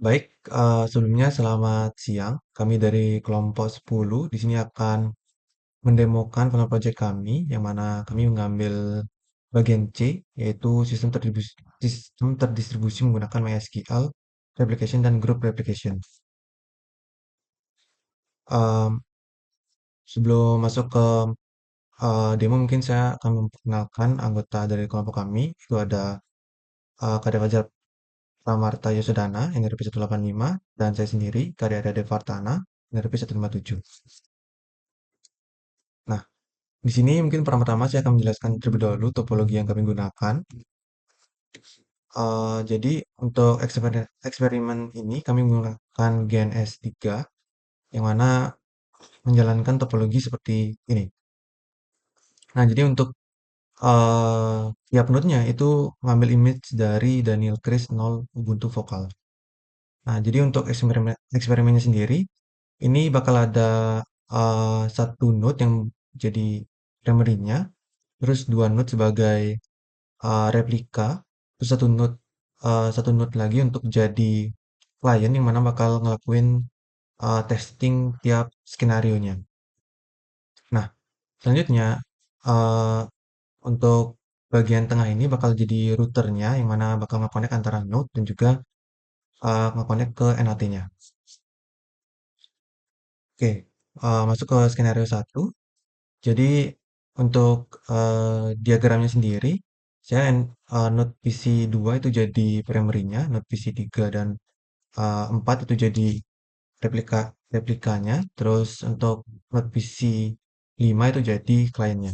Baik, sebelumnya selamat siang. Kami dari kelompok 10 di sini akan mendemokan final project kami, yang mana kami mengambil bagian C, yaitu sistem terdistribusi menggunakan MySQL, replication, dan group replication. Em, Sebelum masuk ke demo, mungkin saya akan memperkenalkan anggota dari kelompok kami. Itu ada Kadek Fajar Pramarta Yosudana yang dari P185, dan saya sendiri, Karya Ade Devartana yang dari P157. Nah, di sini mungkin pertama-tama saya akan menjelaskan terlebih dahulu topologi yang kami gunakan. Jadi untuk eksperimen ini kami menggunakan GNS3 yang mana menjalankan topologi seperti ini. Nah, jadi untuk tiap node-nya itu mengambil image dari Daniel Chris 0 Ubuntu Vokal. Nah, jadi untuk eksperimennya sendiri, ini bakal ada satu node yang jadi primary-nya, terus dua node sebagai replika, terus satu node lagi untuk jadi klien yang mana bakal ngelakuin testing tiap skenario-nya. Nah, selanjutnya uh, untuk bagian tengah ini bakal jadi routernya yang mana bakal nge-connect antara node dan juga nge-connect ke NAT-nya. Oke, masuk ke skenario satu. Jadi untuk diagramnya sendiri, node PC2 itu jadi primary-nya, node PC3 dan 4 itu jadi replikanya, terus untuk node PC5 itu jadi kliennya.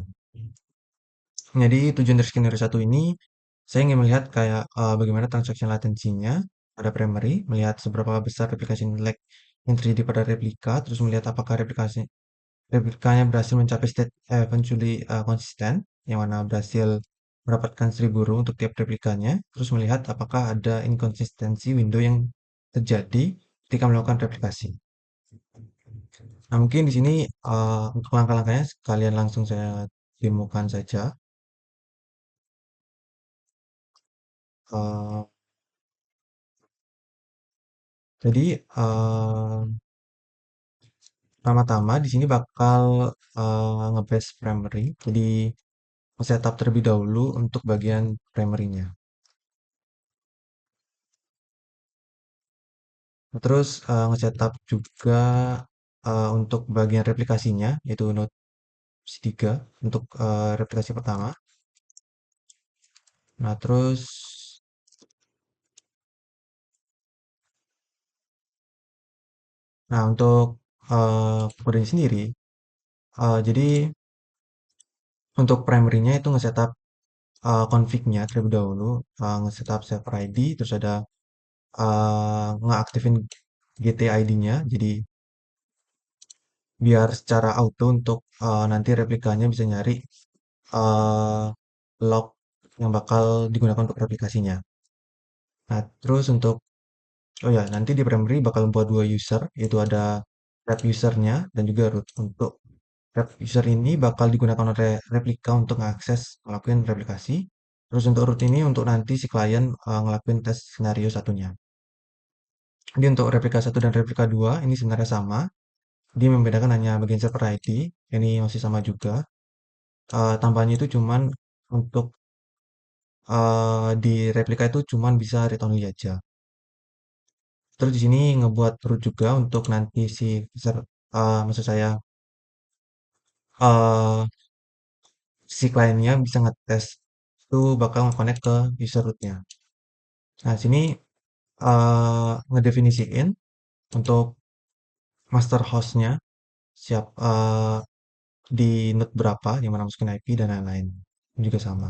Jadi tujuan dari skenario satu ini, saya ingin melihat kayak bagaimana transaction latensinya pada primary, melihat seberapa besar replikasi lag yang terjadi pada replika, terus melihat apakah replikanya berhasil mencapai state eventually konsisten, yang mana berhasil mendapatkan 1000 row untuk tiap replikanya, terus melihat apakah ada inkonsistensi window yang terjadi ketika melakukan replikasi. Nah, mungkin di sini untuk langkah-langkahnya sekalian langsung saya demokan saja. Eh, jadi pertama-tama di sini bakal nge-base primary. Jadi setup terlebih dahulu untuk bagian primary-nya. Terus nge-setup juga untuk bagian replikasinya, yaitu node C3 untuk replikasi pertama. Nah, terus, nah untuk kodenya sendiri, jadi untuk primary-nya itu nge-setup config-nya terlebih dahulu, nge-setup server ID, terus ada ngeaktifin GTID-nya, jadi biar secara auto untuk nanti replikanya bisa nyari eh, log yang bakal digunakan untuk replikasinya. Nah, terus untuk oh ya, nanti di primary bakal membuat dua user, yaitu ada rep usernya dan juga root. Untuk rep user ini bakal digunakan oleh replika untuk mengakses ngelakuin replikasi. Terus untuk root ini untuk nanti si klien ngelakuin tes skenario satunya. Jadi untuk replika satu dan replika 2 ini sebenarnya sama. Dia membedakan hanya bagian server ID. Ini masih sama juga. Tambahannya itu cuman untuk di replika itu cuman bisa read only aja. Terus di sini ngebuat root juga untuk nanti maksud saya eh si kliennya bisa ngetes itu bakal nge-connect ke user rootnya. Nah, sini ngedefinisiin untuk master hostnya siap di node berapa yang mana masukin IP dan lain-lain. Ini juga sama.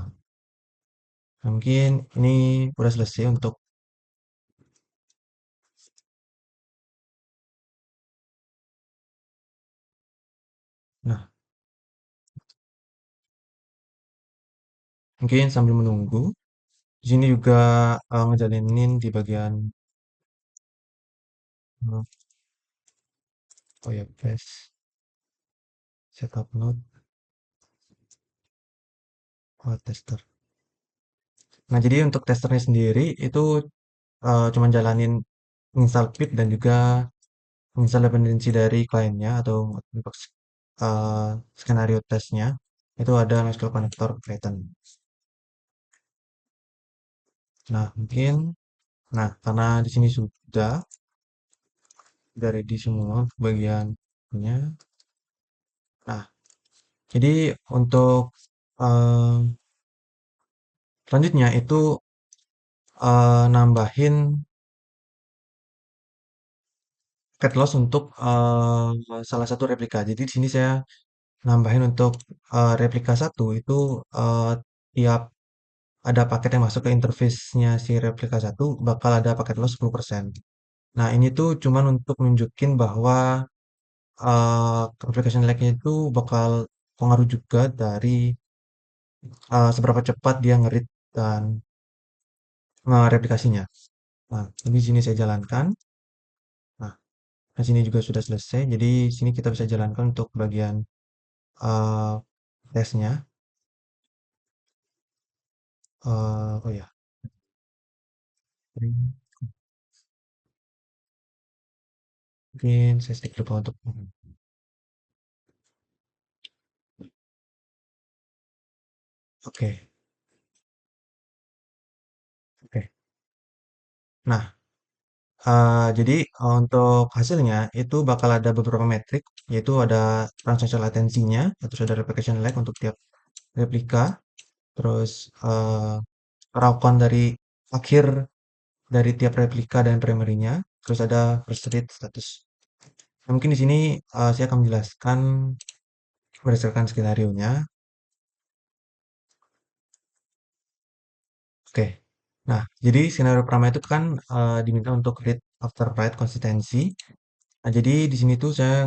Nah, mungkin ini udah selesai untuk nah mungkin sambil menunggu di sini juga ngejalinin di bagian eh, oh ya best setup node tester. Nah, jadi untuk testernya sendiri itu cuman jalanin install pip dan juga install dependensi dari kliennya atau untuk eh, skenario tesnya itu ada MySQL Connector Python. Nah, mungkin karena di sini sudah ready semua untuk bagiannya. Nah, jadi untuk eh, selanjutnya itu nambahin cat loss untuk salah satu replika. Jadi di sini saya nambahin untuk replika satu itu tiap ada paket yang masuk ke interface-nya si replika satu bakal ada paket loss 10%. Nah, ini tuh cuman untuk nunjukin bahwa application lag-nya itu bakal pengaruh juga dari seberapa cepat dia nge-read dan nge-replikasinya. Nah, di sini saya jalankan. Nah, di sini juga sudah selesai. Jadi sini kita bisa jalankan untuk bagian eh, tesnya. Oh ya, mungkin saya stick lupa untuk. Oke, oke. Nah, jadi untuk hasilnya itu bakal ada beberapa metrik, yaitu ada transaction latensinya, terus ada replication lag untuk tiap replika, terus raw count dari akhir dari tiap replika dan primary-nya, terus ada first read status. Nah, mungkin di sini saya akan menjelaskan berdasarkan skenario-nya. Oke. Nah, jadi skenario pertama itu kan diminta untuk read after write konsistensi. Nah, jadi di sini tuh saya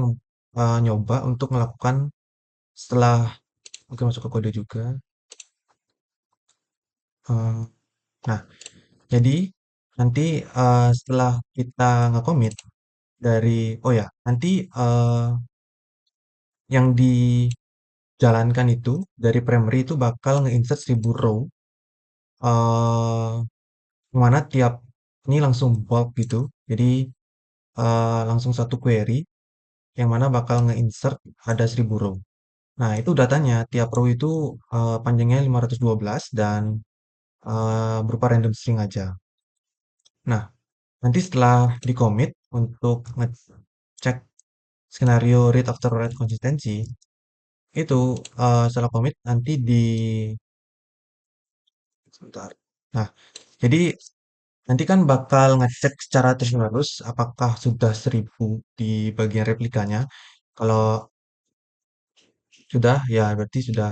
nyoba untuk melakukan setelah oke masuk ke kode juga. Eh, nah, jadi nanti setelah kita nge-commit dari oh ya, nanti yang dijalankan itu dari primary itu bakal nge-insert 1000 row eh mana tiap ini langsung bulk gitu. Jadi langsung satu query yang mana bakal nge-insert ada 1000 row. Nah, itu datanya tiap row itu panjangnya 512 dan berupa random string aja. Nah, nanti setelah di commit untuk ngecek skenario read after write konsistensi, itu setelah commit nanti sebentar. Nah, jadi nanti kan bakal ngecek secara terus-menerus apakah sudah 1000 di bagian replikanya. Kalau sudah, ya berarti sudah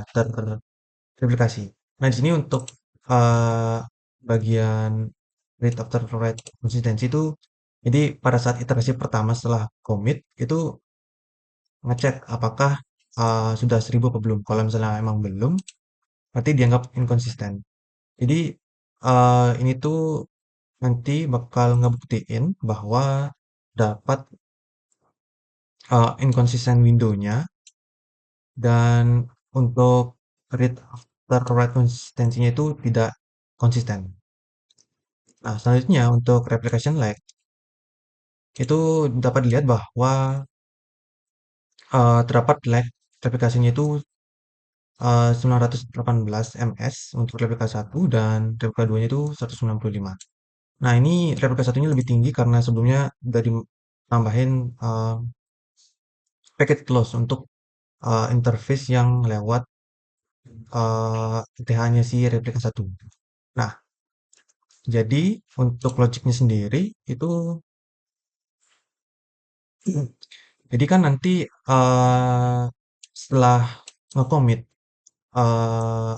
terreplikasi. Nah, di sini untuk eh, bagian read after write konsistensi itu, jadi pada saat iterasi pertama setelah commit itu ngecek apakah sudah 1000 apa belum. Kalau misalnya emang belum, berarti dianggap inkonsisten. Jadi ini tuh nanti bakal ngebuktiin bahwa dapat inconsistent window-nya dan untuk read after write konsistensinya itu tidak konsisten. Nah, selanjutnya untuk replication lag itu dapat dilihat bahwa terdapat lag replikasinya itu 918 ms untuk replika satu dan replika 2-nya itu 195. Nah, ini replika satunya lebih tinggi karena sebelumnya udah ditambahin eh, packet close untuk interface yang lewat ETH-nya si replika satu. Nah, jadi untuk logiknya sendiri itu jadi kan nanti setelah nge-commit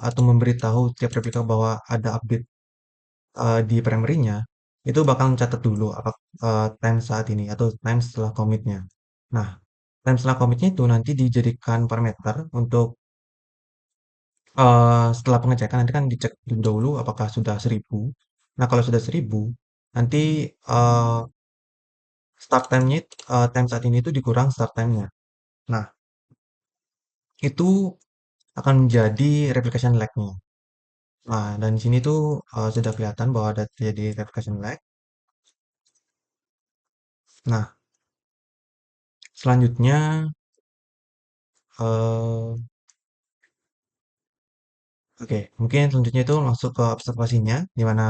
atau memberitahu tiap replika bahwa ada update di primary-nya, itu bakal mencatat dulu apa time saat ini atau time setelah commit-nya. Nah, time setelah commit-nya itu nanti dijadikan parameter untuk setelah pengecekan nanti kan dicek terlebih dahulu apakah sudah 1000. Nah, kalau sudah 1000, nanti start time-nya time saat ini itu dikurang start time-nya. Nah, itu akan menjadi replication lag-nya. Nah, dan di sini tuh sudah kelihatan bahwa ada terjadi replication lag. Nah, selanjutnya, eh, oke, mungkin selanjutnya itu masuk ke observasinya, di mana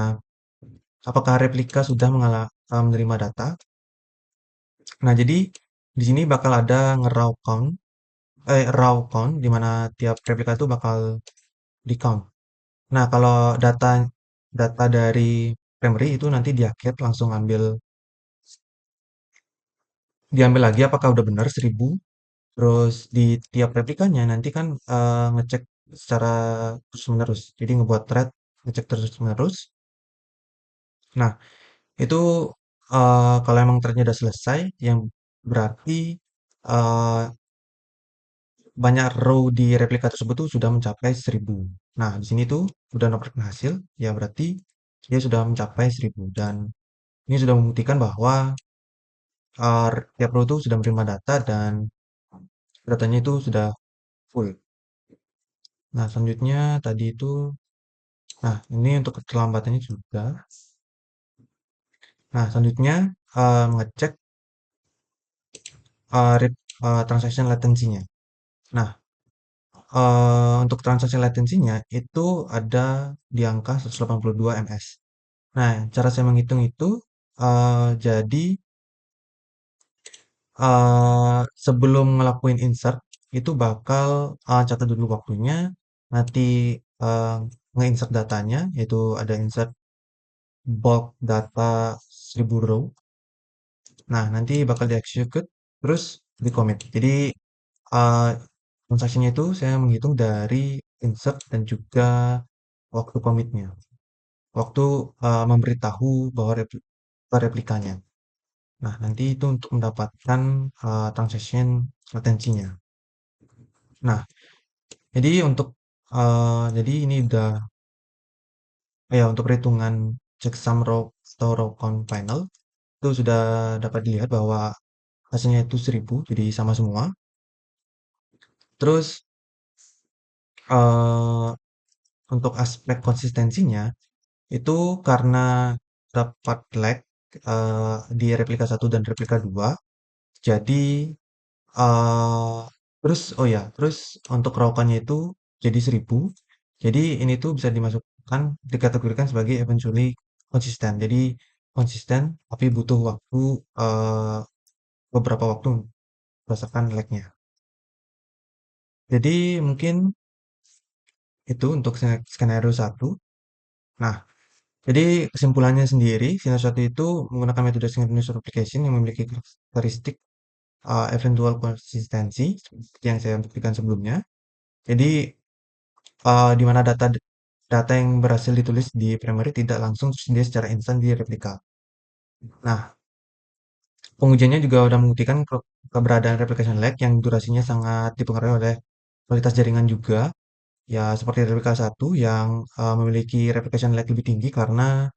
apakah replika sudah menerima data. Nah, jadi di sini bakal ada raw count, di mana tiap replika itu bakal di count. Nah, kalau data data dari primary itu nanti di akhir langsung diambil lagi apakah udah benar 1000. Terus di tiap replikanya nanti kan ngecek secara terus-menerus. Jadi ngebuat thread ngecek terus-menerus. Nah, itu kalau emang threadnya udah selesai, yang berarti eh, banyak row di replika tersebut tuh sudah mencapai 1000. Nah, di sini tuh udah dapatkan hasil, ya berarti dia sudah mencapai 1000. Dan ini sudah membuktikan bahwa tiap row itu sudah menerima data dan datanya itu sudah full. Nah, selanjutnya tadi itu, nah ini untuk keterlambatannya juga. Nah, selanjutnya mengecek transaction latensinya. Nah, untuk transaction latensinya itu ada di angka 182 ms. Nah, cara saya menghitung itu jadi sebelum ngelakuin insert itu bakal catat dulu waktunya, nanti uh, nge-insert datanya, yaitu ada insert bulk data 1000 row. Nah, nanti bakal di-execute, terus di-commit. Jadi, uh, transaksinya itu saya menghitung dari insert dan juga waktu commitnya. Waktu memberitahu bahwa replikanya. Nah, nanti itu untuk mendapatkan transaction latensinya. Nah, jadi ini udah ya untuk perhitungan checksum row atau row count final itu sudah dapat dilihat bahwa hasilnya itu 1000, jadi sama semua. Terus eh, untuk aspek konsistensinya itu karena dapat lag di replika satu dan replika 2, jadi eh, terus untuk raukannya itu jadi 1000. Jadi ini tuh bisa dikategorikan sebagai eventually konsisten. Jadi konsisten tapi butuh waktu eh, beberapa waktu berdasarkan lagnya. Jadi mungkin itu untuk skenario satu. Nah, jadi kesimpulannya sendiri, skenario satu itu menggunakan metode synchronous replication yang memiliki karakteristik eventual konsistensi seperti yang saya buktikan sebelumnya. Jadi di mana data yang berhasil ditulis di primary tidak langsung tersedia secara instan di replika. Nah, pengujiannya juga sudah membuktikan keberadaan replication lag yang durasinya sangat dipengaruhi oleh kualitas jaringan juga. Ya, seperti replika satu yang memiliki replication lag lebih tinggi karena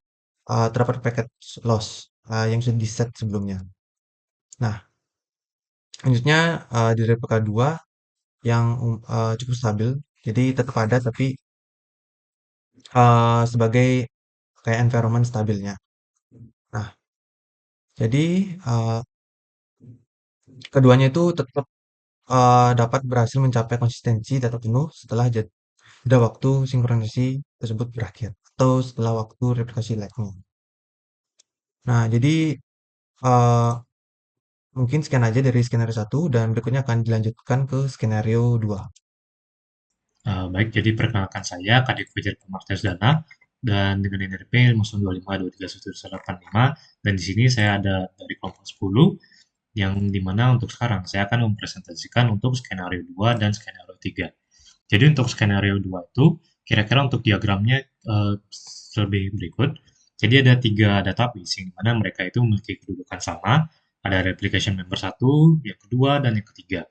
terdapat packet loss yang sudah di-set sebelumnya. Nah, selanjutnya di replika 2 yang cukup stabil. Jadi tetap ada tapi sebagai kayak environment stabilnya. Nah, jadi keduanya itu tetap dapat berhasil mencapai konsistensi data penuh setelah jeda waktu sinkronisasi tersebut berakhir atau setelah waktu replikasi lagnya. Nah, jadi eh, mungkin sekian aja dari skenario satu dan berikutnya akan dilanjutkan ke skenario 2. Baik, jadi perkenalkan saya Kadif Fajar Pemartias Dana dan dengan NRP 51231185 dan di sini saya ada dari kelompok 10 yang dimana untuk sekarang saya akan mempresentasikan untuk skenario 2 dan skenario 3. Jadi untuk skenario 2 itu kira-kira untuk diagramnya lebih berikut. Jadi ada tiga database yang mana mereka itu memiliki kedudukan sama. Ada replication member satu, yang kedua, dan yang ketiga.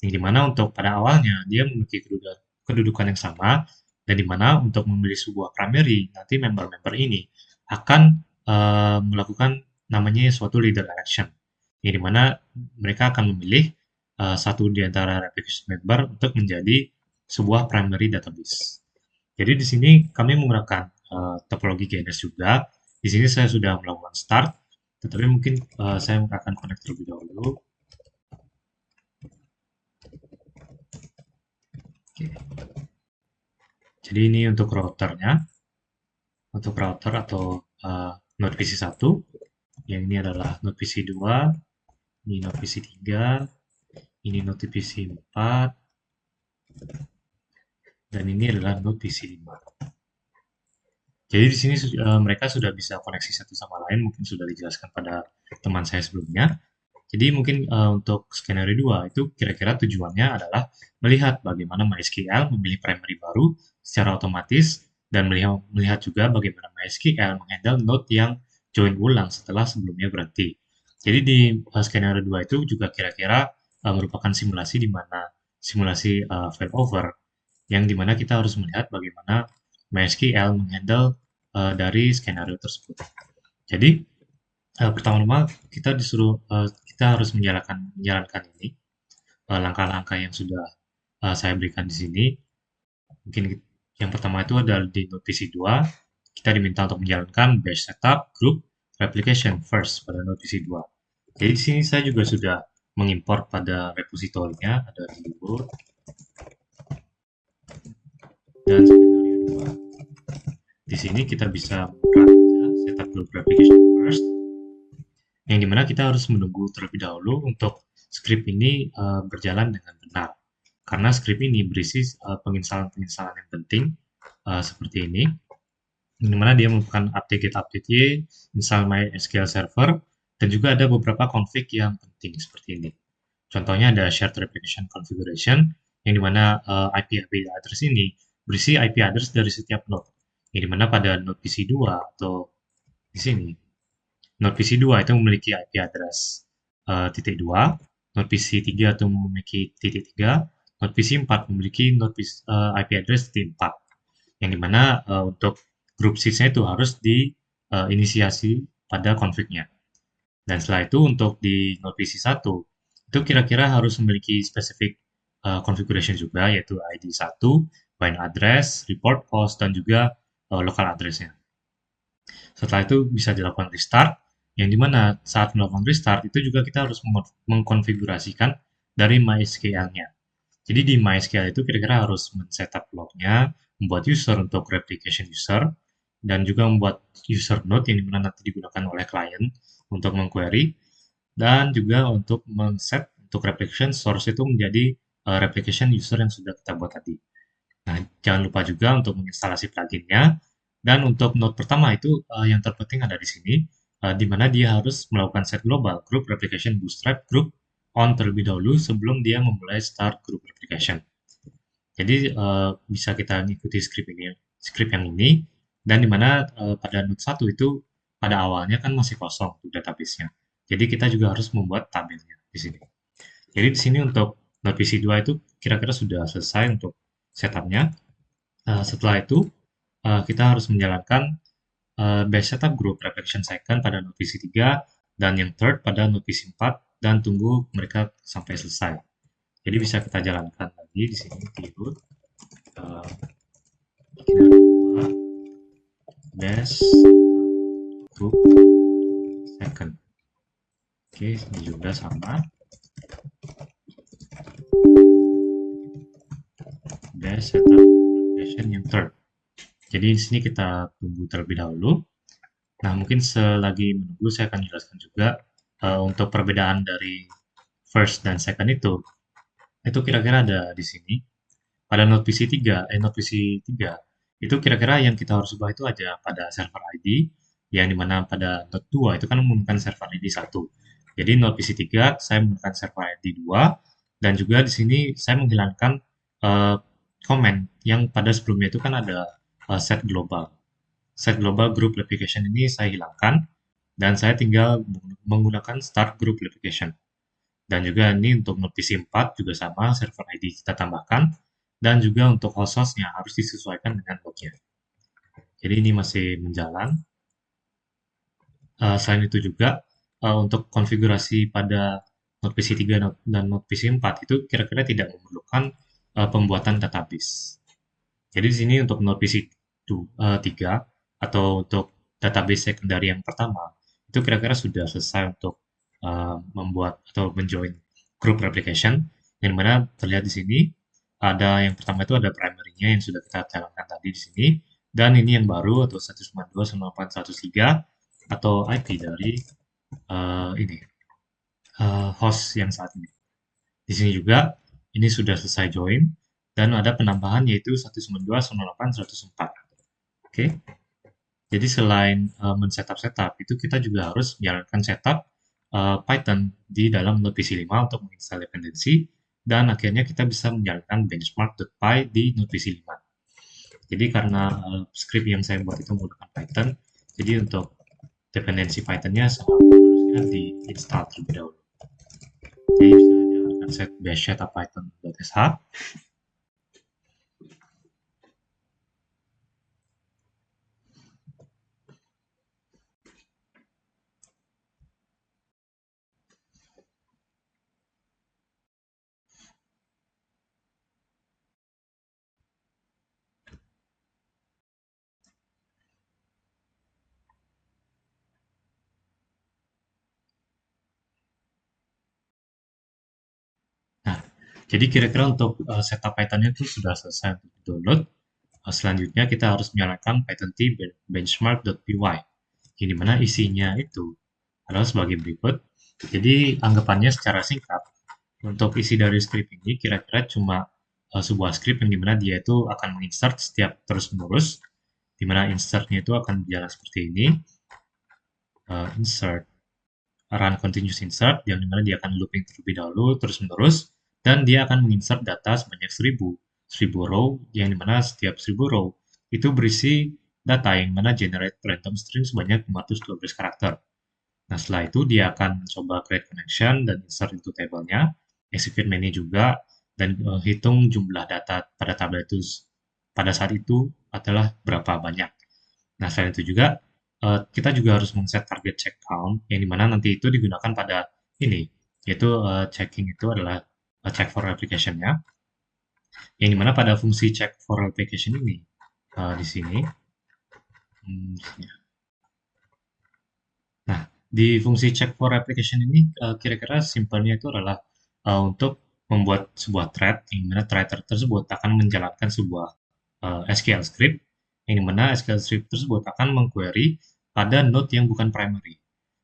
Yang dimana untuk pada awalnya dia memiliki kedudukan yang sama dan dimana untuk memilih sebuah primary nanti member-member ini akan melakukan namanya suatu leader election. Yang dimana mereka akan memilih satu di antara replication member untuk menjadi sebuah primary database. Jadi di sini kami menggunakan topologi GNS juga. Di sini saya sudah melakukan start Tetapi mungkin saya akan connect terlebih dahulu. Oke. Jadi ini untuk routernya, untuk router atau node PC1. Yang ini adalah node PC2, ini node PC3, ini node PC4, dan ini adalah node PC5. Jadi di sini mereka sudah bisa koneksi satu sama lain, mungkin sudah dijelaskan pada teman saya sebelumnya. Jadi mungkin untuk skenario 2 itu kira-kira tujuannya adalah melihat bagaimana MySQL memilih primary baru secara otomatis dan melihat juga bagaimana MySQL menghandle node yang join ulang setelah sebelumnya berhenti. Jadi di skenario 2 itu juga kira-kira merupakan simulasi di mana simulasi failover yang dimana kita harus melihat bagaimana MySQL menghandle dari skenario tersebut. Jadi pertama-tama kita harus menjalankan ini langkah-langkah yang sudah saya berikan di sini. Mungkin yang pertama itu adalah di notice 2 kita diminta untuk menjalankan bash setup group replication first pada notice 2. Jadi di sini saya juga sudah mengimport pada repositorinya ada di root dan skenario 2. Di sini kita bisa run setup group replication first yang dimana kita harus menunggu terlebih dahulu untuk script ini berjalan dengan benar. Karena script ini berisi penginstalan-penginstalan yang penting seperti ini, di mana dia melakukan update get update y, install MySQL server, dan juga ada beberapa config yang penting seperti ini. Contohnya ada shared replication configuration, yang dimana IP address ini berisi IP address dari setiap node. Yang dimana pada node PC2 atau di sini Node PC2 itu memiliki IP address titik 2, Node PC3 itu memiliki titik 3, Node PC4 memiliki IP address titik 4. Yang dimana untuk grup sysnya itu harus diinisiasi pada config-nya. Dan setelah itu untuk di Node PC1 itu kira-kira harus memiliki specific configuration juga yaitu ID1, bind address, report host, dan juga local address-nya. Setelah itu bisa dilakukan restart, yang dimana saat melakukan restart itu juga kita harus mengkonfigurasikan dari MySQL-nya. Jadi di MySQL itu kira-kira harus men-setup lognya, membuat user untuk replication user, dan juga membuat user node yang dimana nanti digunakan oleh klien untuk mengquery, dan juga untuk men-set untuk replication source itu menjadi replication user yang sudah kita buat tadi. Nah, jangan lupa juga untuk menginstalasi pluginnya. Dan untuk node pertama itu yang terpenting ada di sini, di mana dia harus melakukan set global group replication bootstrap group on terlebih dahulu sebelum dia memulai start group replication. Jadi bisa kita mengikuti script yang ini, dan di mana pada node 1 itu pada awalnya kan masih kosong untuk database-nya. Jadi kita juga harus membuat tabelnya di sini. Jadi di sini untuk node PC2 itu kira-kira sudah selesai untuk setupnya. Setelah itu kita harus menjalankan batch setup group replication second pada node PC3 dan yang third pada node PC4 dan tunggu mereka sampai selesai. Jadi bisa kita jalankan lagi di sini di root uh, batch group second. Oke, ini juga sama batch setup replication yang third. Jadi di sini kita tunggu terlebih dahulu. Nah, mungkin selagi menunggu saya akan jelaskan juga untuk perbedaan dari first dan second itu kira-kira ada di sini. Pada node PC3, node PC3 itu kira-kira yang kita harus ubah itu aja pada server ID, yang dimana pada node 2 itu kan menggunakan server ID 1. Jadi node PC3 saya menggunakan server ID 2, dan juga di sini saya menghilangkan uh, comment yang pada sebelumnya itu kan ada set global. Set global group replication ini saya hilangkan, dan saya tinggal menggunakan start group replication. Dan juga ini untuk node PC4 juga sama, server ID kita tambahkan, dan juga untuk host-hostnya harus disesuaikan dengan lognya. Jadi ini masih menjalan. Selain itu juga untuk konfigurasi pada node PC3 dan node PC4 itu kira-kira tidak memerlukan pembuatan database. Jadi di sini untuk node PC3 atau untuk database secondary yang pertama itu kira-kira sudah selesai untuk membuat atau menjoin group replication, yang mana terlihat di sini ada yang pertama itu ada primary-nya yang sudah kita jalankan tadi di sini, dan ini yang baru atau 192.168.103 atau IP dari ini host yang saat ini. Di sini juga ini sudah selesai join dan ada penambahan yaitu 192.168.104. Oke. Jadi selain men-setup setup, itu kita juga harus menjalankan setup Python di dalam Node.pc 5 untuk menginstal dependensi dan akhirnya kita bisa menjalankan benchmark.py di Node.pc 5. Jadi karena script yang saya buat itu menggunakan Python, jadi untuk dependensi Pythonnya harusnya di-install terlebih dahulu. Jadi bisa jalankan set bash setup python.sh. Nah, jadi kira-kira untuk setup Pythonnya itu sudah selesai untuk download. Selanjutnya kita harus menyalakan Python T benchmark.py, yang dimana isinya itu adalah sebagai berikut. Jadi anggapannya secara singkat, untuk isi dari script ini kira-kira cuma sebuah script yang dimana dia itu akan menginsert setiap terus-menerus, dimana insertnya itu akan berjalan seperti ini, insert run continuous insert, yang dimana dia akan looping terlebih dahulu terus-menerus, dan dia akan menginsert data sebanyak 1000 row, yang dimana setiap 1000 row itu berisi data yang mana generate random string sebanyak 512 karakter. Nah, setelah itu dia akan coba create connection dan insert into tabelnya, execute main juga, dan hitung jumlah data pada tabel itu pada saat itu adalah berapa banyak. Nah, selain itu juga kita juga harus men-set target check count yang dimana nanti itu digunakan pada ini, yaitu checking itu adalah check for application-nya, yang dimana pada fungsi check for application ini di sini. Ya. Nah, di fungsi check for application ini kira-kira simpelnya itu adalah untuk membuat sebuah thread, yang dimana thread tersebut akan menjalankan sebuah SQL script, yang dimana SQL script tersebut akan mengquery pada node yang bukan primary,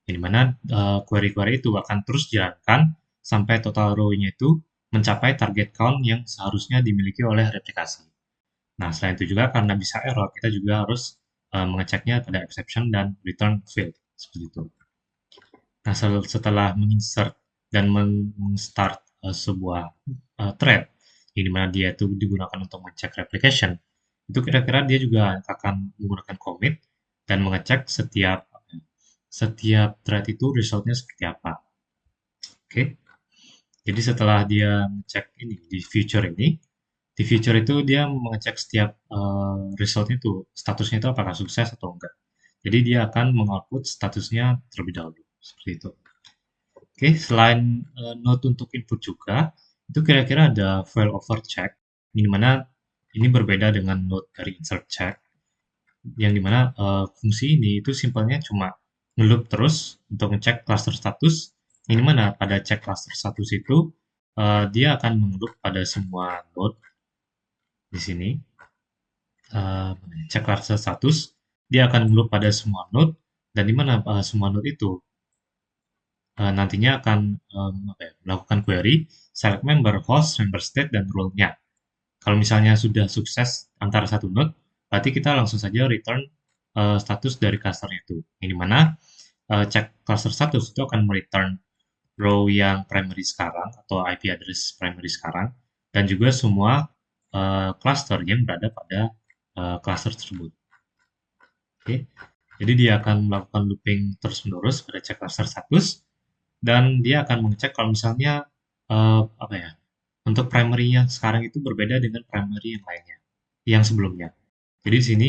yang dimana query-query itu akan terus dijalankan sampai total row-nya itu mencapai target count yang seharusnya dimiliki oleh replikasi. Nah, selain itu juga karena bisa error, kita juga harus mengeceknya pada exception dan return field, seperti itu. Nah, setelah menginsert dan meng-start sebuah thread, yang dimana dia itu digunakan untuk mengecek replication, itu kira-kira dia juga akan menggunakan commit dan mengecek setiap thread itu resultnya seperti apa. Oke, jadi setelah dia mengecek ini di future itu dia mengecek setiap resultnya itu statusnya itu apakah sukses atau enggak. Jadi dia akan mengoutput statusnya terlebih dahulu seperti itu. Oke, selain node untuk input juga, itu kira-kira ada failover check, yang dimana ini berbeda dengan node dari insert check, yang dimana fungsi ini itu simpelnya cuma ngeloop terus untuk ngecek cluster status, yang dimana pada cek cluster status itu dia akan mengeloop pada semua node di sini, cek cluster status, dia akan ngeloop pada semua node, dan dimana semua node itu nantinya akan melakukan query select member, host, member state, dan role-nya. Kalau misalnya sudah sukses antara satu node, berarti kita langsung saja return status dari cluster itu. Yang dimana cek cluster status itu akan mereturn row yang primary sekarang atau IP address primary sekarang, dan juga semua cluster yang berada pada cluster tersebut. Oke, jadi dia akan melakukan looping terus-menerus pada cek cluster status, dan dia akan mengecek kalau misalnya apa ya, untuk primary-nya sekarang itu berbeda dengan primary yang lainnya, yang sebelumnya. Jadi di sini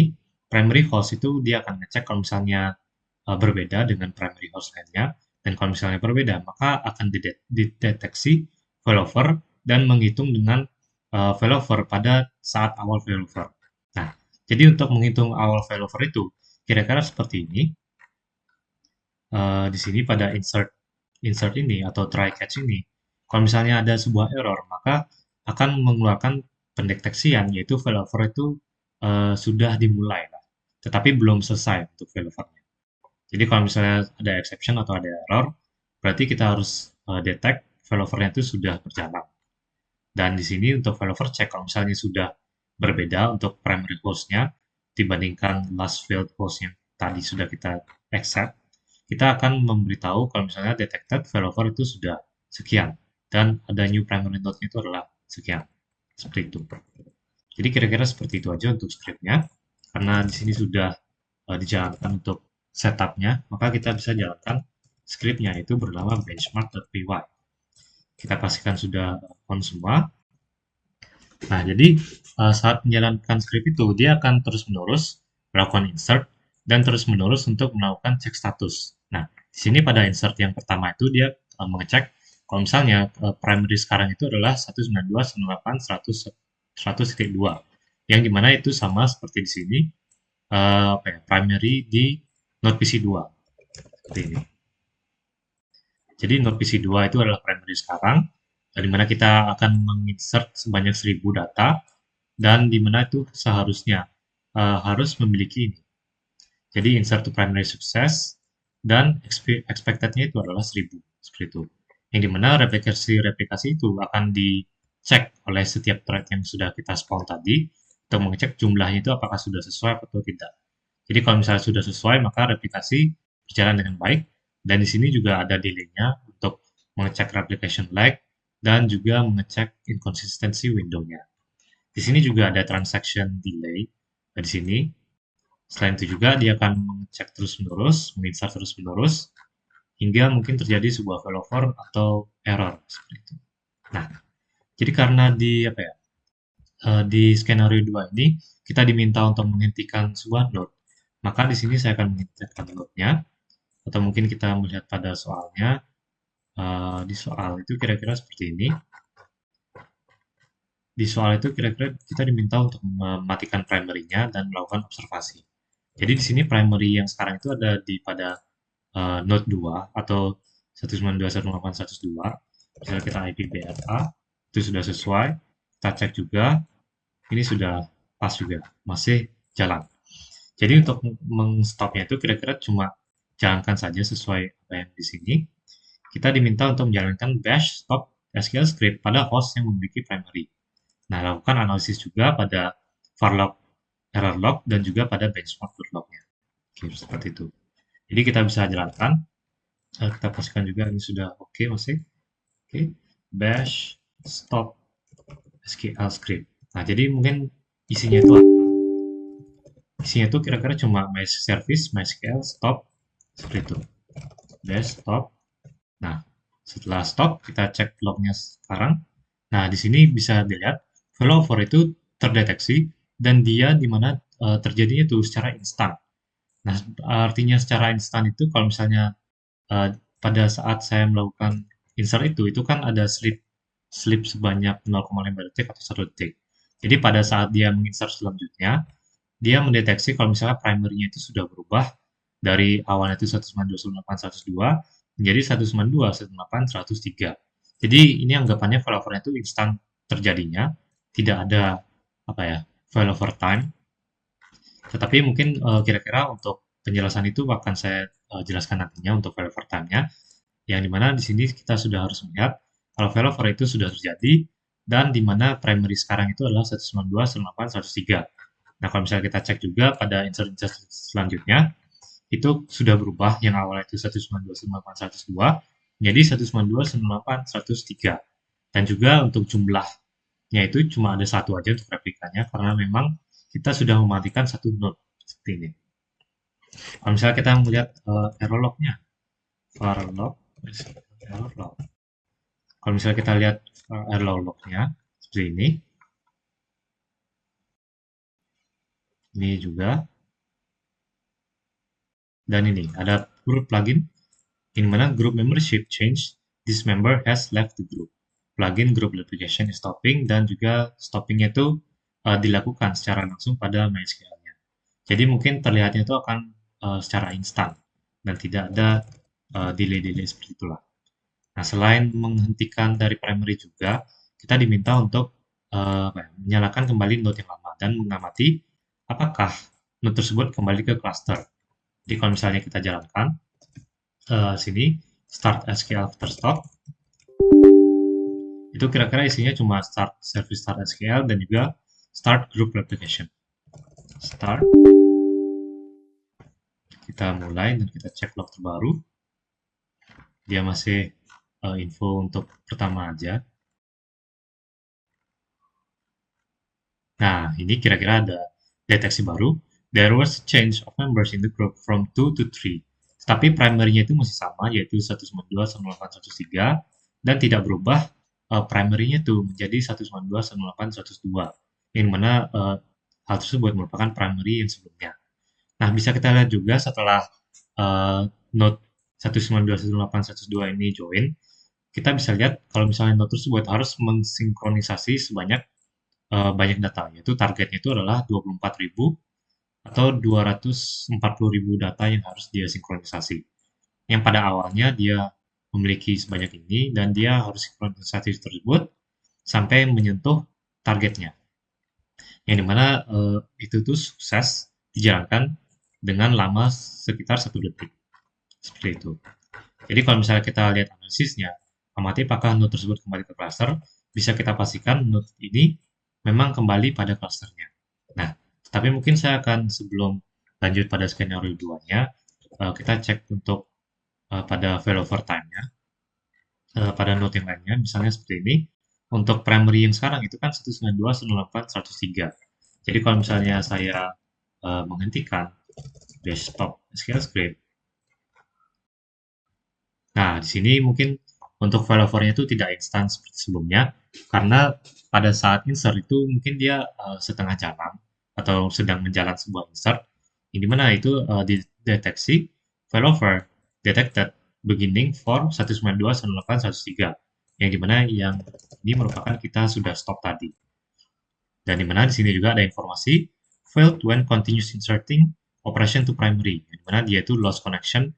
primary host itu dia akan ngecek kalau misalnya berbeda dengan primary host lainnya, dan kalau misalnya berbeda maka akan dideteksi failover dan menghitung dengan failover pada saat awal failover. Nah, jadi untuk menghitung awal failover itu kira-kira seperti ini. di sini pada insert insert ini atau try catch ini, kalau misalnya ada sebuah error, maka akan mengeluarkan pendeteksian yaitu failover itu sudah dimulai lah, tetapi belum selesai untuk failovernya. Jadi kalau misalnya ada exception atau ada error, berarti kita harus detect failovernya itu sudah berjalan. Dan di sini untuk failover check kalau misalnya sudah berbeda untuk primary host-nya dibandingkan last failed host yang tadi sudah kita accept, kita akan memberitahu kalau misalnya detected failover itu sudah sekian dan ada new primary node itu adalah sekian. Seperti itu. Jadi kira-kira seperti itu aja untuk scriptnya. Karena di sini sudah dijalankan untuk setupnya, maka kita bisa jalankan scriptnya itu bernama benchmark.py. Kita pastikan sudah on semua. Nah, jadi saat menjalankan script itu, dia akan terus-menerus melakukan insert dan terus-menerus untuk melakukan cek status. Nah, di sini pada insert yang pertama itu dia mengecek kalau misalnya primary sekarang itu adalah 192.168.100.100.2 yang dimana itu sama seperti di sini apa ya, primary di Node PC2 seperti ini. Jadi Node PC2 itu adalah primary sekarang, di mana kita akan menginsert sebanyak 1000 data, dan di mana itu seharusnya harus memiliki ini. Jadi insert to primary sukses, dan expected-nya itu adalah 1000, seperti itu. Yang dimana replikasi-replikasi itu akan dicek oleh setiap thread yang sudah kita spawn tadi, untuk mengecek jumlahnya itu apakah sudah sesuai atau tidak. Jadi kalau misalnya sudah sesuai, maka replikasi berjalan dengan baik. Dan di sini juga ada delay-nya untuk mengecek replication lag dan juga mengecek inconsistency window-nya. Di sini juga ada transaction delay. Nah, di sini selain itu juga dia akan mengecek terus-menerus, menginsert terus-menerus hingga mungkin terjadi sebuah failover atau error seperti itu. Nah, jadi karena di apa ya? Di skenario 2 ini kita diminta untuk menghentikan sebuah node. Maka di sini saya akan menghentikan node-nya atau mungkin kita melihat pada soalnya. Di soal itu kira-kira seperti ini. Di soal itu kira-kira kita diminta untuk mematikan primary-nya dan melakukan observasi. Jadi di sini primary yang sekarang itu ada di pada node 2 atau 192.168.102. Misalnya kita IP BRA, itu sudah sesuai. Kita cek juga, ini sudah pas juga, masih jalan. Jadi untuk mengstopnya itu kira-kira cuma jalankan saja sesuai apa yang di sini. Kita diminta untuk menjalankan bash stop SQL script pada host yang memiliki primary. Nah, lakukan analisis juga pada var log, error log, dan juga pada benchmark.log-nya. Oke, seperti itu. Jadi kita bisa jalankan. Kita pastikan juga ini sudah oke masih. Oke, bash stop SQL script. Nah, jadi mungkin isinya itu isinya itu kira-kira cuma my service, MySQL, stop, seperti itu. Bash stop. Nah, setelah stop, kita cek lognya sekarang. Nah, di sini bisa dilihat failover itu terdeteksi dan dia di mana terjadinya itu secara instan. Nah, artinya secara instan itu kalau misalnya uh, pada saat saya melakukan insert itu kan ada slip slip sebanyak 0,5 detik atau 1 detik. Jadi pada saat dia menginsert selanjutnya, dia mendeteksi kalau misalnya primernya itu sudah berubah dari awalnya itu 192.168.102 menjadi 192.168.103. Jadi ini anggapannya failover itu instan terjadinya, tidak ada apa ya failover time. Tetapi mungkin kira-kira untuk penjelasan itu akan saya jelaskan nantinya untuk failover time-nya, yang dimana di sini kita sudah harus melihat kalau failover itu sudah terjadi dan di mana primary sekarang itu adalah 192.168.103. Nah, kalau misalnya kita cek juga pada insert selanjutnya, itu sudah berubah yang awalnya itu 192.168.102 menjadi 192.168.103. Dan juga untuk jumlahnya itu cuma ada satu aja untuk replikanya karena memang kita sudah mematikan satu node seperti ini. Kalau misalnya kita melihat error log-nya, var log, error log. Kalau misalnya kita lihat error log-nya seperti ini juga, dan ini ada group plugin in mana group membership change, this member has left the group. Plugin group application is stopping dan juga stoppingnya itu dilakukan secara langsung pada MySQL-nya. Jadi mungkin terlihatnya itu akan secara instan dan tidak ada delay-delay seperti itulah. Nah, selain menghentikan dari primary juga, kita diminta untuk menyalakan kembali node yang lama dan mengamati apakah node tersebut kembali ke cluster. Jadi kalau misalnya kita jalankan sini start SQL after stop, itu kira-kira isinya cuma start service start SQL dan juga start group replication. Start, kita mulai dan kita cek log terbaru. Dia masih info untuk pertama aja. Nah, ini kira-kira ada deteksi baru. There was a change of members in the group from 2 to 3. Tapi primary-nya itu masih sama, yaitu 192, 108, 103, dan tidak berubah primary-nya itu menjadi 192, 108, 102, yang mana hal tersebut merupakan primary yang sebelumnya. Nah, bisa kita lihat juga setelah node 192, 108, 102 ini join, kita bisa lihat kalau misalnya node tersebut harus mensinkronisasi sebanyak banyak data, yaitu targetnya itu adalah 24.000 atau 240.000 data yang harus dia sinkronisasi. Yang pada awalnya dia memiliki sebanyak ini dan dia harus sinkronisasi tersebut sampai menyentuh targetnya. Yang dimana itu tuh sukses dijalankan dengan lama sekitar 1 detik. Seperti itu. Jadi kalau misalnya kita lihat analisisnya, amati apakah node tersebut kembali ke cluster, bisa kita pastikan node ini memang kembali pada clusternya. Nah, tapi mungkin saya akan sebelum lanjut pada skenario 2-nya, kita cek untuk pada failover time-nya, pada node yang lainnya, misalnya seperti ini. Untuk primary yang sekarang itu kan 192, 108, 103. Jadi kalau misalnya saya menghentikan desktop SQL script, nah, di sini mungkin untuk failover-nya itu tidak instan seperti sebelumnya, karena pada saat insert itu mungkin dia setengah jalan atau sedang menjalan sebuah insert, yang dimana itu dideteksi failover detected beginning for 192, 108, 103, yang dimana yang ini merupakan kita sudah stop tadi. Dan dimana di sini juga ada informasi failed when continuous inserting operation to primary, yang dimana dia itu lost connection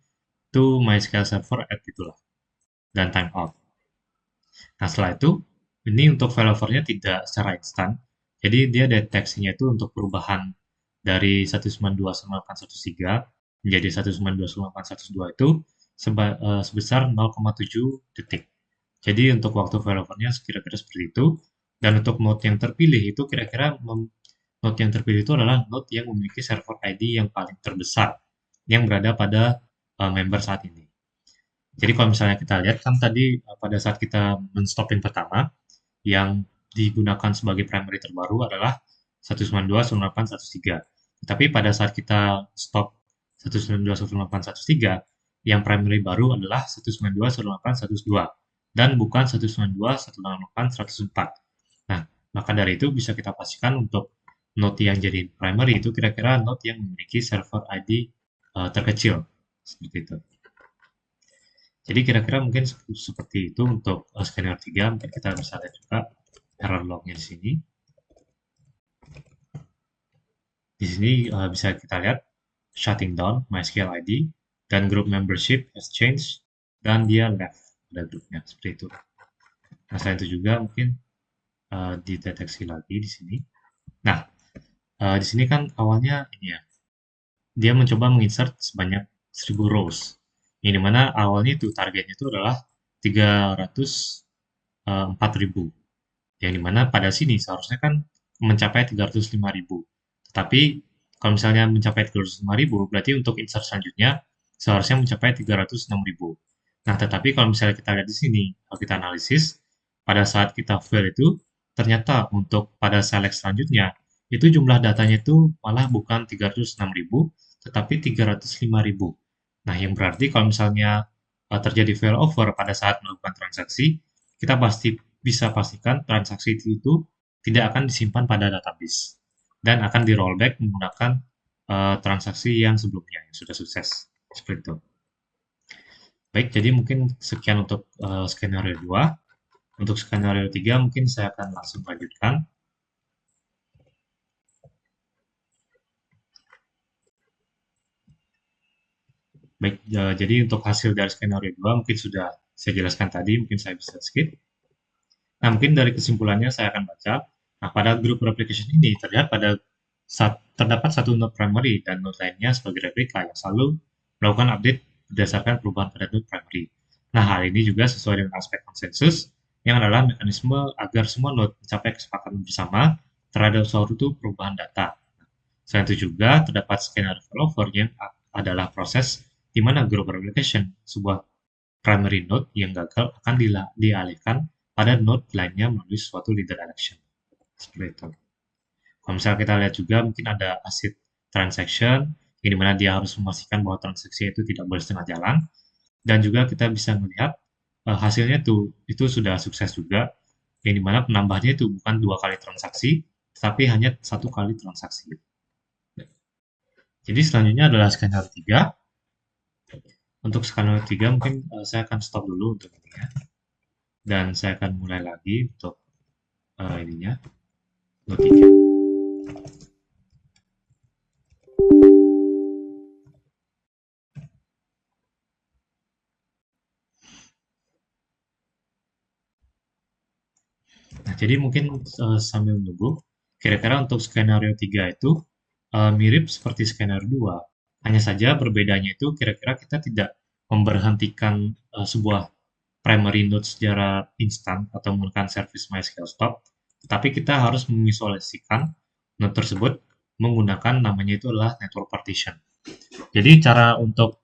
to MySQL server at itulah dan timeout. Nah, setelah itu, ini untuk failovernya tidak secara instan. Jadi, dia deteksinya itu untuk perubahan dari 192.168.103 menjadi 192.168.102 itu sebesar 0,7 detik. Jadi, untuk waktu failovernya kira-kira seperti itu. Dan untuk node yang terpilih itu kira-kira node yang terpilih itu adalah node yang memiliki server ID yang paling terbesar yang berada pada member saat ini. Jadi kalau misalnya kita lihat kan tadi pada saat kita menstopin pertama, yang digunakan sebagai primary terbaru adalah 192, 108, 103. Tapi pada saat kita stop 192, 108, 103, yang primary baru adalah 192, 108, 102. Dan bukan 192, 108, 104. Nah, maka dari itu bisa kita pastikan untuk node yang jadi primary itu kira-kira node yang memiliki server ID terkecil. Seperti itu. Jadi kira-kira mungkin seperti itu untuk skenario 3. Mungkin kita bisa lihat juga error lognya di sini. Di sini bisa kita lihat shutting down MySQL ID dan group membership has changed dan dia left pada grupnya seperti itu. Nah, selain itu juga mungkin dideteksi lagi di sini. Nah, di sini kan awalnya ini ya, dia mencoba menginsert sebanyak 1000 rows. Yang dimana awalnya itu targetnya itu adalah 304.000. Yang dimana pada sini seharusnya kan mencapai 305.000. Tetapi kalau misalnya mencapai 305.000, berarti untuk insert selanjutnya seharusnya mencapai 306.000. Nah, tetapi kalau misalnya kita lihat di sini, kalau kita analisis, pada saat kita fail itu, ternyata untuk pada select selanjutnya, itu jumlah datanya itu malah bukan 306.000, tetapi 305.000. Nah, yang berarti kalau misalnya terjadi failover pada saat melakukan transaksi, kita pasti bisa pastikan transaksi itu tidak akan disimpan pada database dan akan di rollback menggunakan transaksi yang sebelumnya yang sudah sukses seperti itu. Baik, jadi mungkin sekian untuk skenario 2. Untuk skenario 3 mungkin saya akan langsung lanjutkan. Baik, jadi untuk hasil dari skenario 2 mungkin sudah saya jelaskan tadi, mungkin saya bisa skip. Nah, mungkin dari kesimpulannya saya akan baca. Nah, pada group replication ini terlihat terdapat satu node primary dan node lainnya sebagai replika yang selalu melakukan update berdasarkan perubahan pada node primary. Nah, hal ini juga sesuai dengan aspek konsensus yang adalah mekanisme agar semua node mencapai kesepakatan bersama terhadap suatu perubahan data. Selain itu juga terdapat skenario failover yang adalah proses di mana group replication sebuah primary node yang gagal akan dialihkan pada node lainnya melalui suatu leader election. Seperti itu. Kalau misalnya kita lihat juga mungkin ada ACID transaction, yang dimana dia harus memastikan bahwa transaksi itu tidak boleh setengah jalan. Dan juga kita bisa melihat hasilnya itu sudah sukses juga, yang dimana penambahnya itu bukan 2 kali transaksi, tapi hanya 1 kali transaksi. Jadi selanjutnya adalah skenario 3. Untuk skenario 3 mungkin saya akan stop dulu untuk ini ya. Dan saya akan mulai lagi untuk ininya, untuk 3. Nah, jadi mungkin sambil menunggu, kira-kira untuk skenario 3 itu mirip seperti skenario 2. Hanya saja berbedanya itu kira-kira kita tidak memberhentikan sebuah primary node secara instan atau menggunakan service MySQL stop, tetapi kita harus mengisolasikan node tersebut menggunakan namanya itu adalah network partition. Jadi cara untuk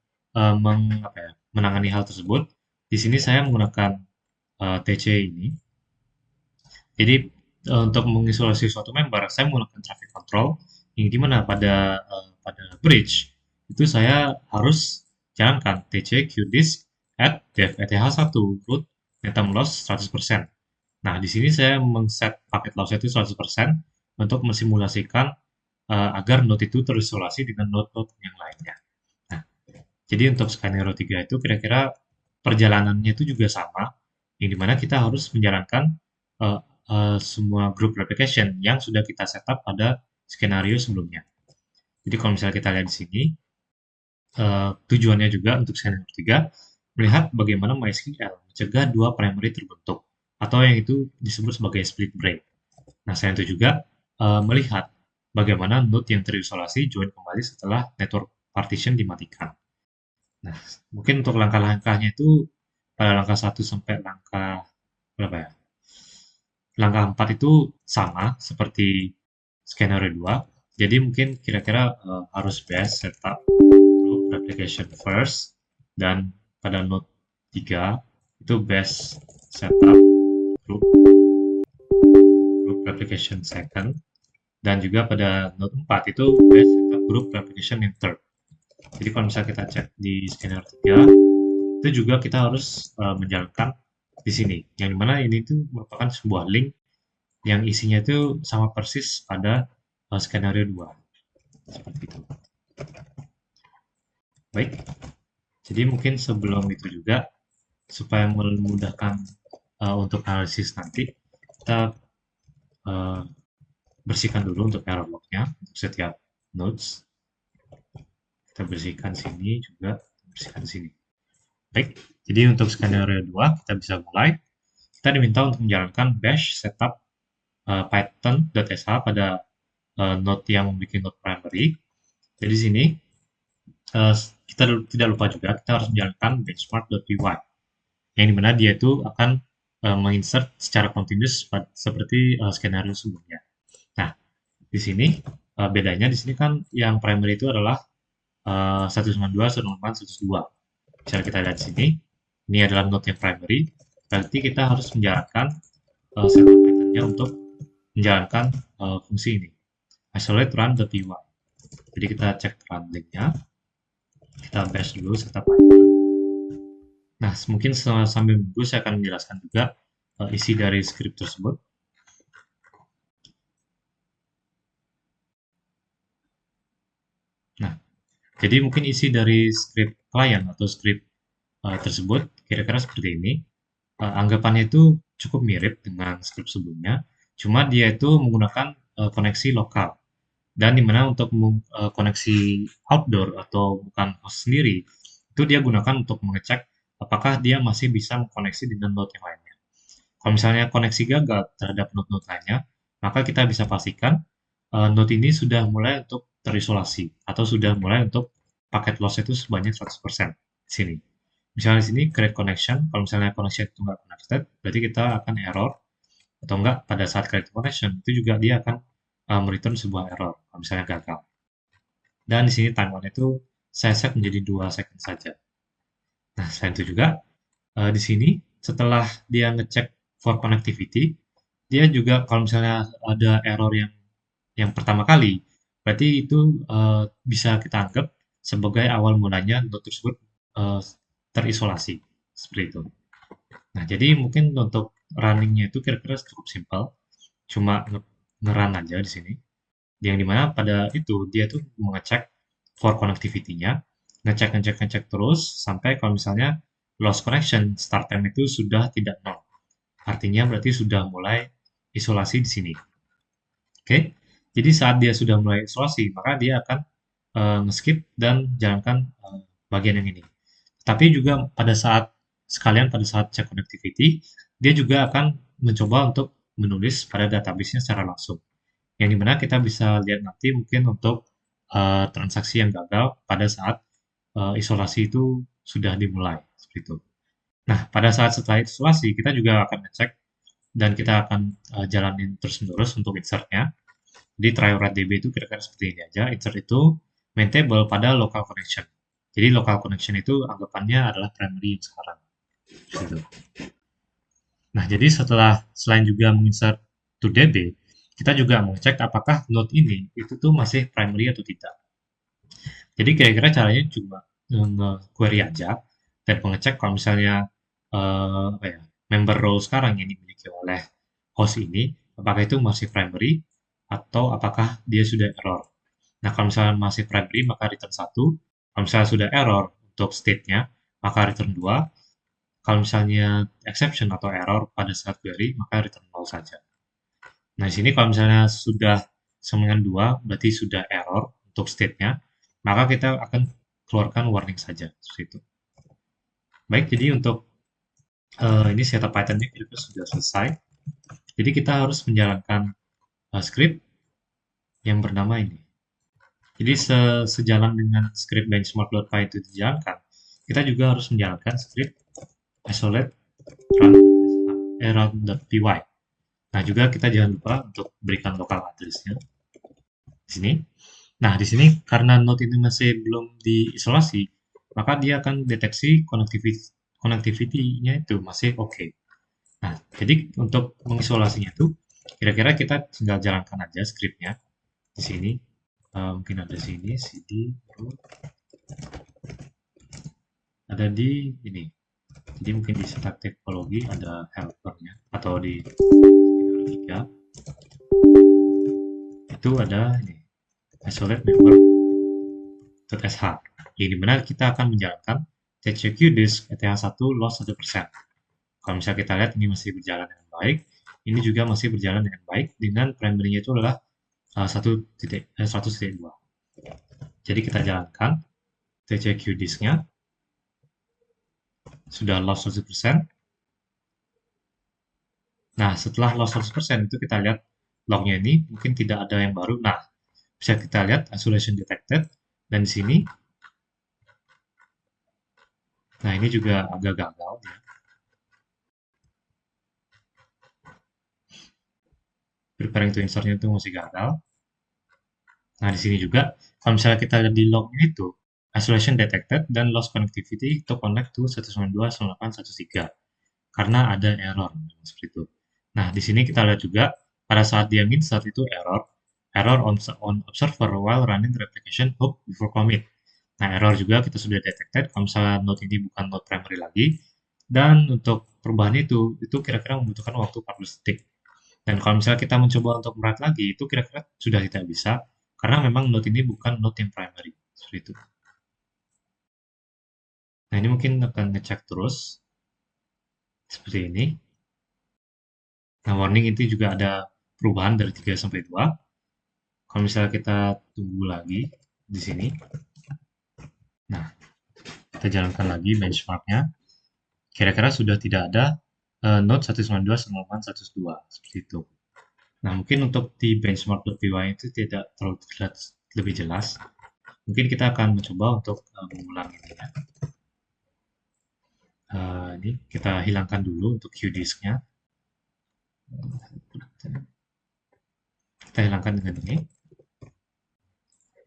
menangani hal tersebut, di sini saya menggunakan TC ini. Jadi untuk mengisolasi suatu member, saya menggunakan traffic control yang dimana pada bridge itu saya harus jalankan tc qdis at dev@eth1 root netam loss 100%. Nah, di sini saya mengset paket loss itu 100% untuk mensimulasikan agar node itu terisolasi dengan node-node yang lainnya. Nah, jadi untuk skenario 3 itu kira-kira perjalanannya itu juga sama, yang dimana kita harus menjalankan uh, semua group replication yang sudah kita setup pada skenario sebelumnya. Jadi kalau misalnya kita lihat di sini, tujuannya juga untuk skenario 3 melihat bagaimana MySQL mencegah 2 primary terbentuk, atau yang itu disebut sebagai split break. Nah, selain itu juga melihat bagaimana node yang terisolasi join kembali setelah network partition dimatikan. Nah, mungkin untuk langkah-langkahnya itu pada langkah 1 sampai langkah berapa ya? Langkah 4 itu sama seperti skenario 2. Jadi mungkin kira-kira harus best setup group replication first, dan pada node 3 itu best setup group group replication second, dan juga pada node 4 itu best setup group replication yang third. Jadi kalau misalnya kita cek di skenario 3, itu juga kita harus menjalankan di sini. Yang dimana ini itu merupakan sebuah link yang isinya itu sama persis pada skenario 2. Seperti itu. Baik, jadi mungkin sebelum itu juga, supaya memudahkan untuk analisis nanti, kita uh, bersihkan dulu untuk error lognya untuk setiap nodes. Kita bersihkan sini juga, bersihkan sini. Baik, jadi untuk skenario 2 kita bisa mulai. Kita diminta untuk menjalankan bash setup python.sh pada node yang memiliki node primary. Jadi di sini uh, kita tidak lupa juga kita harus menjalankan benchmark.py yang dimana dia itu akan menginsert secara continuous seperti skenario sebelumnya. Nah, di sini bedanya di sini kan yang primary itu adalah 192, 104, 102. Misalnya kita lihat di sini, ini adalah node yang primary, berarti kita harus menjalankan setup Python-nya untuk menjalankan fungsi ini. Isolate run.py. Jadi kita cek run link-nya, kita bash dulu setup Python. Nah, mungkin sambil menunggu saya akan menjelaskan juga isi dari script tersebut. Nah, jadi mungkin isi dari script klien atau script tersebut kira-kira seperti ini. Anggapannya itu cukup mirip dengan script sebelumnya, cuma dia itu menggunakan koneksi lokal. Dan dimana untuk koneksi outdoor atau bukan host sendiri, Itu dia gunakan untuk mengecek apakah dia masih bisa mengkoneksi dengan node yang lainnya. Kalau misalnya koneksi gagal terhadap node-node lainnya, maka kita bisa pastikan node ini sudah mulai untuk terisolasi atau sudah mulai untuk paket loss itu sebanyak 100% di sini. Misalnya di sini create connection, kalau misalnya connection itu nggak connected, berarti kita akan error atau enggak pada saat create connection itu juga dia akan mereturn sebuah error kalau misalnya gagal. Dan di sini timeline itu saya set menjadi 2 second saja. Nah, selain itu juga di sini setelah dia ngecek for connectivity, dia juga kalau misalnya ada error yang pertama kali, berarti itu bisa kita anggap sebagai awal mulanya node tersebut eh, terisolasi seperti itu. Nah, jadi mungkin untuk runningnya itu kira-kira cukup simpel, cuma nge-run aja di sini. Yang dimana pada itu dia tuh mengecek for connectivity-nya, ngecek terus sampai kalau misalnya lost connection start time itu sudah tidak nol. Artinya berarti sudah mulai isolasi di sini. Oke, jadi saat dia sudah mulai isolasi, maka dia akan skip dan jalankan bagian yang ini. Tapi juga pada saat sekalian pada saat cek connectivity, dia juga akan mencoba untuk menulis pada database-nya secara langsung. Yang dimana kita bisa lihat nanti mungkin untuk transaksi yang gagal pada saat isolasi itu sudah dimulai seperti itu. Nah, pada saat setelah isolasi kita juga akan ngecek dan kita akan jalanin terus-menerus untuk insert-nya. Jadi trial DB itu kira-kira seperti ini aja. Insert itu maintainable pada local connection. Jadi local connection itu anggapannya adalah primary yang sekarang. Gitu. Nah, jadi selain juga menginsert to DB, kita juga mengecek apakah node ini itu tuh masih primary atau tidak. Jadi kira-kira caranya cuma nge-query aja dan mengecek kalau misalnya apa ya, member role sekarang yang dimiliki oleh host ini, apakah itu masih primary atau apakah dia sudah error. Nah, kalau misalnya masih primary, maka return 1. Kalau misalnya sudah error untuk state-nya, maka return 2. Kalau misalnya exception atau error pada saat query, maka return 0 saja. Nah, di sini kalau misalnya sudah sama dengan 2, berarti sudah error untuk state-nya, maka kita akan keluarkan warning saja. Seperti itu. Baik, jadi untuk ini setup Python-nya kita sudah selesai. Jadi kita harus menjalankan script yang bernama ini. Jadi sejalan dengan script benchmark.py itu dijalankan, kita juga harus menjalankan script isolate run.py. Nah, juga kita jangan lupa untuk berikan local address-nya di sini. Nah, di sini karena node ini masih belum diisolasi, maka dia akan deteksi connectivity-nya itu masih oke. Okay. Nah, jadi untuk mengisolasinya itu, kira-kira kita tinggal jalankan aja scriptnya di sini. Mungkin ada sini, cd, root, ada di ini. Jadi mungkin di stack teknologi ada helpernya atau di 3 itu ada ini isolate member.sh yang dimana kita akan menjalankan tcq disk ETH1 loss 1%. Kalau misalnya kita lihat ini masih berjalan dengan baik, ini juga masih berjalan dengan baik dengan primary-nya itu adalah 100.2. Jadi kita jalankan tcq disknya sudah loss 100%. Nah, setelah loss 100% itu kita lihat lognya ini mungkin tidak ada yang baru. Nah, bisa kita lihat isolation detected dan di sini. Nah, ini juga agak gagal ya. Preparing to insert-nya itu masih gagal. Nah, di sini juga kalau misalnya kita lihat di lognya itu isolation detected dan loss connectivity to connect to 192.168.1.3 karena ada error seperti itu. Nah, di sini kita lihat juga pada saat dia insert itu error on observer while running replication hook before commit. Nah, error juga kita sudah detected kalau misalnya node ini bukan node primary lagi. Dan untuk perubahan itu kira-kira membutuhkan waktu 14 detik. Dan kalau misalnya kita mencoba untuk merawat lagi, itu kira-kira sudah tidak bisa, karena memang node ini bukan node yang primary. Seperti itu. Nah, ini mungkin akan ngecek terus, seperti ini. Nah, warning itu juga ada perubahan dari 3 sampai 2. Kalau misalnya kita tunggu lagi di sini. Nah, Kita jalankan lagi benchmarknya. Kira-kira sudah tidak ada node 192.168.102 seperti itu. Nah, mungkin untuk di benchmark.py itu tidak terlalu terlihat lebih jelas. Mungkin kita akan mencoba untuk mengulangi ini ya. Ini kita hilangkan dulu untuk QDisk-nya. Kita hilangkan dengan ini.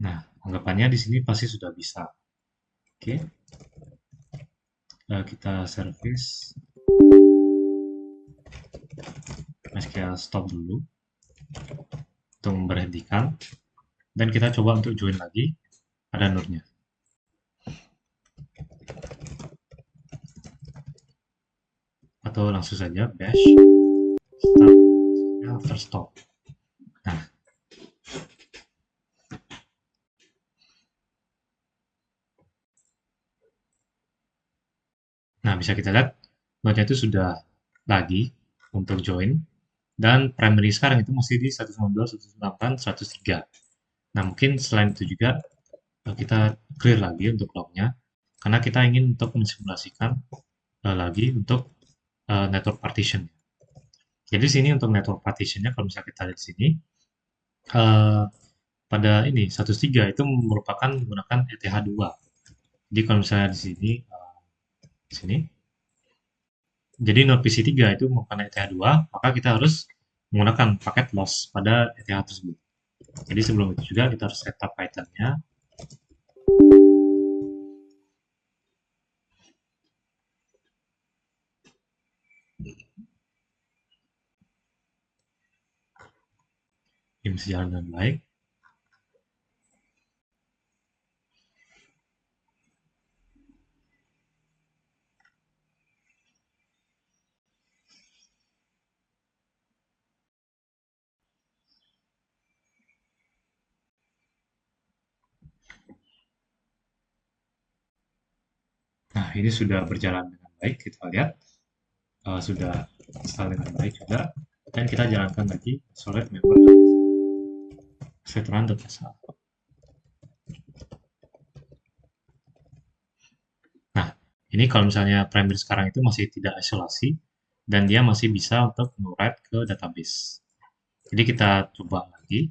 Nah, anggapannya di sini pasti sudah bisa. Oke, kita service. MySQL stop dulu untuk memberhentikan. Dan kita coba untuk join lagi. Ada node-nya. Atau langsung saja bash start after stop. Nah, bisa kita lihat node-nya itu sudah lagi untuk join dan primary sekarang itu masih di 192.168.103. Nah, mungkin selain itu juga kita clear lagi untuk lognya karena kita ingin untuk mensimulasikan lagi untuk network partition. Jadi sini untuk network partitionnya kalau misalnya kita lihat di sini uh, pada ini 103 itu merupakan menggunakan ETH2. Jadi kalau misalnya di sini jadi node PC3 itu menggunakan ETH2, maka kita harus menggunakan paket loss pada ETH tersebut. Jadi sebelum itu juga kita harus setup Python-nya. Ini bisa jalan dengan baik. Nah, ini sudah berjalan dengan baik. Kita lihat sudah install dengan baik juga. Dan kita jalankan lagi solid member veteran.sh. Nah, ini kalau misalnya primary sekarang itu masih tidak isolasi dan dia masih bisa untuk nge-write ke database. Jadi kita coba lagi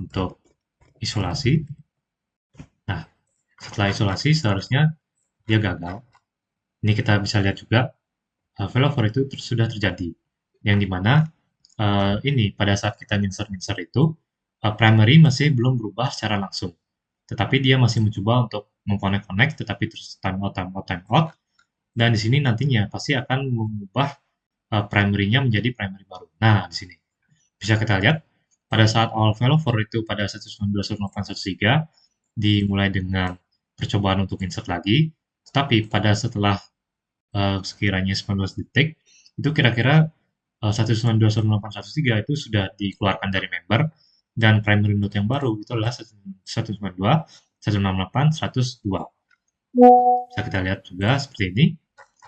untuk isolasi. Nah, setelah isolasi seharusnya dia gagal. Ini kita bisa lihat juga failover itu sudah terjadi. Yang dimana ini pada saat kita insert itu primary masih belum berubah secara langsung. Tetapi dia masih mencoba untuk mengconnect tetapi terus time out. Dan di sini nantinya pasti akan mengubah primary-nya menjadi primary baru. Nah, di sini bisa kita lihat pada saat awal failover itu pada 192.168.103 dimulai dengan percobaan untuk insert lagi, tetapi pada setelah sekiranya 19 detik, itu kira-kira 192.168.103 itu sudah dikeluarkan dari member, dan primary node yang baru itu adalah 192.168.102. Bisa kita lihat juga seperti ini.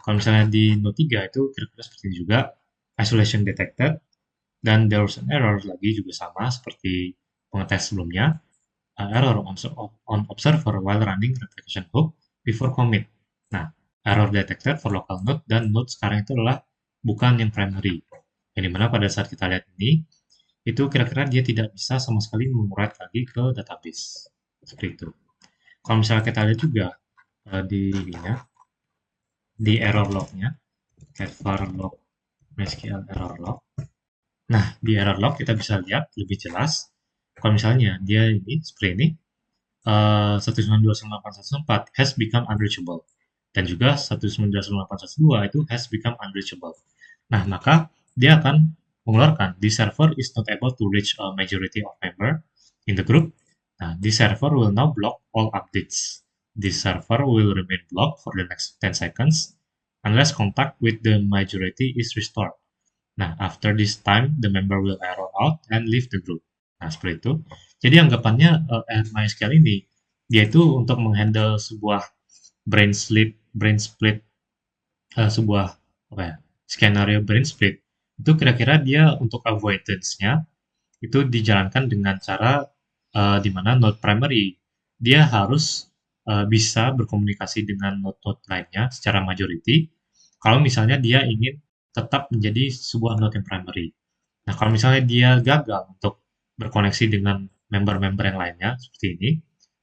Kalau misalnya di node 3 itu kira-kira seperti ini juga, isolation detected, dan there was an error lagi juga sama seperti pengetes sebelumnya, error on observer while running replication hook before commit. Nah, error detected for local node dan node sekarang itu adalah bukan yang primary. Yang dimana pada saat kita lihat ini, itu kira-kira dia tidak bisa sama sekali menguraikan lagi ke database. Seperti itu. Kalau misalnya kita lihat juga di ininya, di error lognya, get var log MySQL error log. Nah, di error log kita bisa lihat lebih jelas. Kalau misalnya dia ini seperti ini, 192.168.104 has become unreachable. Dan juga 192.168.102 itu has become unreachable. Nah, maka dia akan mengeluarkan this server is not able to reach a majority of member in the group. Nah, this server will now block all updates. This server will remain blocked for the next 10 seconds unless contact with the majority is restored. Nah, after this time, the member will error out and leave the group. Nah, seperti itu. Jadi anggapannya MySQL ini, dia itu untuk menghandle sebuah brain split, sebuah apa ya, skenario brain split, itu kira-kira dia untuk avoidance-nya itu dijalankan dengan cara di mana node primary dia harus bisa berkomunikasi dengan node-node lainnya secara majority, kalau misalnya dia ingin tetap menjadi sebuah node yang primary. Nah, kalau misalnya dia gagal untuk berkoneksi dengan member-member yang lainnya, seperti ini,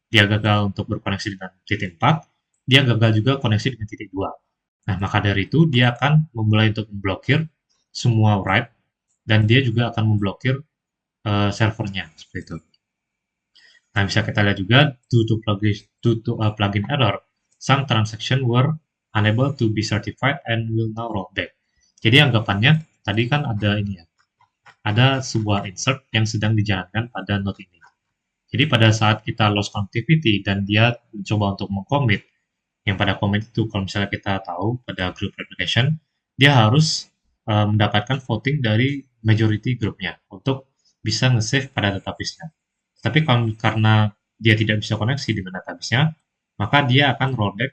dia gagal untuk berkoneksi dengan titik 4, dia gagal juga koneksi dengan titik 2. Nah, maka dari itu dia akan memulai untuk memblokir semua write dan dia juga akan memblokir servernya seperti itu. Nah, bisa kita lihat juga due to a plugin error, some transaction were unable to be certified and will now roll back. Jadi anggapannya tadi kan ada ini ya, ada sebuah insert yang sedang dijalankan pada node ini. Jadi pada saat kita lost connectivity dan dia mencoba untuk mengcommit, yang pada commit itu kalau misalnya kita tahu pada group replication, dia harus mendapatkan voting dari majority grupnya untuk bisa nge-save pada database-nya. Tapi karena dia tidak bisa koneksi dengan database-nya, maka dia akan rollback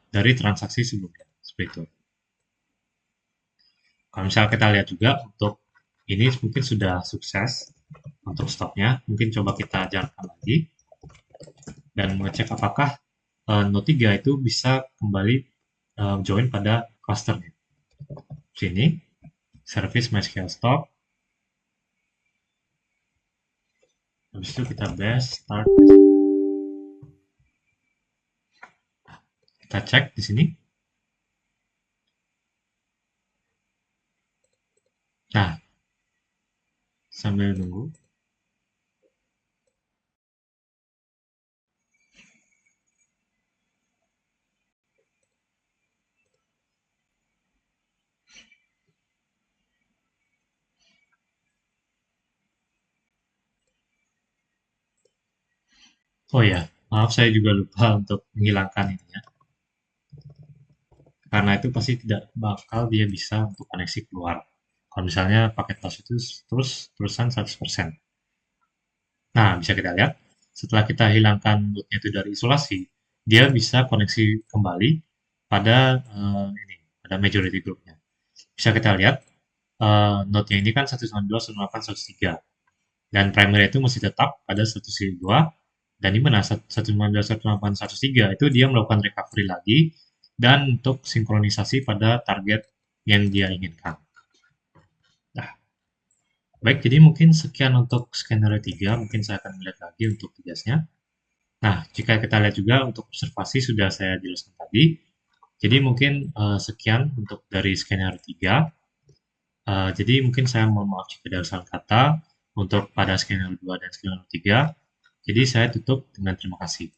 dari transaksi sebelumnya. Seperti itu. Kalau misalnya kita lihat juga untuk ini mungkin sudah sukses untuk stopnya, mungkin coba kita jalankan lagi dan mengecek apakah Node 3 itu bisa kembali join pada clusternya. Sini, service MySQL stop, habis itu kita bash start. Kita cek di sini. Nah, sambil nunggu. Oh ya, maaf saya juga lupa untuk menghilangkan ini ya. Karena itu pasti tidak bakal dia bisa untuk koneksi keluar. Kalau misalnya paket tos itu terusan 100%. Nah, bisa kita lihat, setelah kita hilangkan node-nya itu dari isolasi, dia bisa koneksi kembali pada pada majority group-nya. Bisa kita lihat, node-nya ini kan 192.168.103 dan primary itu masih tetap pada 192 dan di mana 192.168.103 itu dia melakukan recovery lagi dan untuk sinkronisasi pada target yang dia inginkan. Nah, baik, jadi mungkin sekian untuk skenario 3. Mungkin saya akan melihat lagi untuk tugasnya. Nah, jika kita lihat juga untuk observasi sudah saya jelaskan tadi. Jadi mungkin sekian untuk dari skenario 3. Jadi mungkin saya mohon maaf jika ada salah kata untuk pada skenario 2 dan skenario 3. Jadi saya tutup dengan terima kasih.